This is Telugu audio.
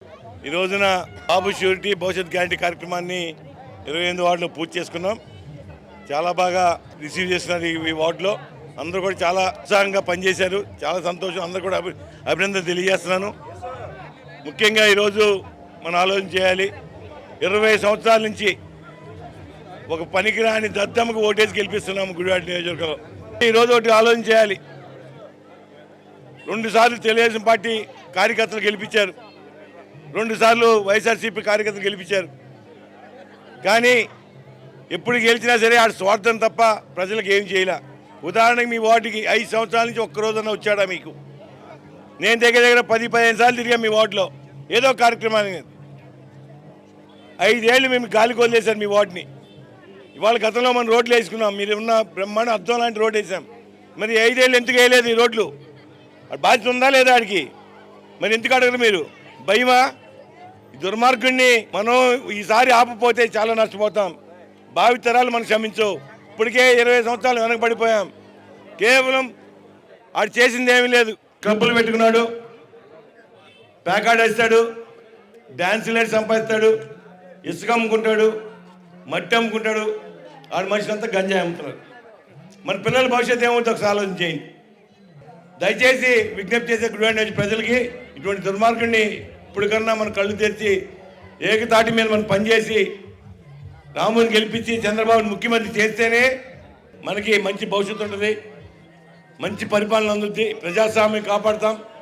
ఈ రోజున బాబు ష్యూరిటీ భవిష్యత్ గ్యారంటీ కార్యక్రమాన్ని 28 వార్డులో పూర్తి చేసుకున్నాం. చాలా బాగా రిసీవ్ చేస్తున్నారు ఈ వార్డులో. అందరూ కూడా చాలా ఉత్సాహంగా పనిచేశారు. చాలా సంతోషం. అందరూ కూడా అభినందన తెలియజేస్తున్నాను. ముఖ్యంగా ఈరోజు మనం ఆలోచన చేయాలి. 20 సంవత్సరాల నుంచి ఒక పనికిరాని దద్దమ్మకు ఓటేసి గెలిపిస్తున్నాము గుడివాడ నియోజకవర్గంలో. ఈరోజు ఒకటి ఆలోచన చేయాలి. 2 సార్లు తెలుగుదేశం పార్టీ కార్యకర్తలు గెలిపించారు, 2 సార్లు వైఎస్ఆర్సీపీ కార్యకర్తలు గెలిపించారు. కానీ ఎప్పుడు గెలిచినా సరే ఆడ స్వార్థం తప్ప ప్రజలకు ఏం చేయలే. ఉదాహరణకి మీ వార్డుకి 5 సంవత్సరాల నుంచి ఒక్కరోజన్నా వచ్చాడా మీకు? నేను దగ్గర 10-15 సార్లు తిరిగా మీ వార్డులో ఏదో కార్యక్రమాన్ని. 5 ఏళ్ళు మేము గాలికి వదిలేశారు మీ వార్డుని. ఇవాళ గతంలో మనం రోడ్లు వేసుకున్నాం. మీరు ఉన్న బ్రహ్మాండ అద్దం లాంటి రోడ్డు వేసాం. మరి 5 ఏళ్ళు ఎందుకు వేయలేదు ఈ రోడ్లు? బాధ్యత ఉందా లేదా ఆడికి? మరి ఎందుకు అడగరు మీరు? భయమా? దుర్మార్గుడిని మనం ఈసారి ఆపపోతే చాలా నష్టపోతాం. భావితరాలు మనం క్షమించవు. ఇప్పటికే 20 సంవత్సరాలు వెనకబడిపోయాం. కేవలం ఆడు చేసింది ఏమీ లేదు. క్లబ్బులు పెట్టుకున్నాడు, ప్యాకార్డ్ వేస్తాడు, డ్యాన్స్ లైట్ సంపాదిస్తాడు, ఇసుక అమ్ముకుంటాడు, మట్టి అమ్ముకుంటాడు. ఆడు మనిషినంతా గంజాయి అమ్ముతున్నాడు. మన పిల్లల భవిష్యత్తు ఏమవుతుందో ఒకసారి ఆలోచన చేయండి. దయచేసి విజ్ఞప్తి చేసే గుడివాడ ప్రజలకి ఇటువంటి దుర్మార్గుడిని ఇప్పటికన్నా మన కళ్ళు తెరిచి ఏకతాటి మీద మనం పనిచేసి రాముని గెలిపించి చంద్రబాబుని ముఖ్యమంత్రి చేస్తేనే మనకి మంచి భవిష్యత్తు ఉంటుంది, మంచి పరిపాలన అందుద్ది, ప్రజాస్వామ్యం కాపాడుతాం.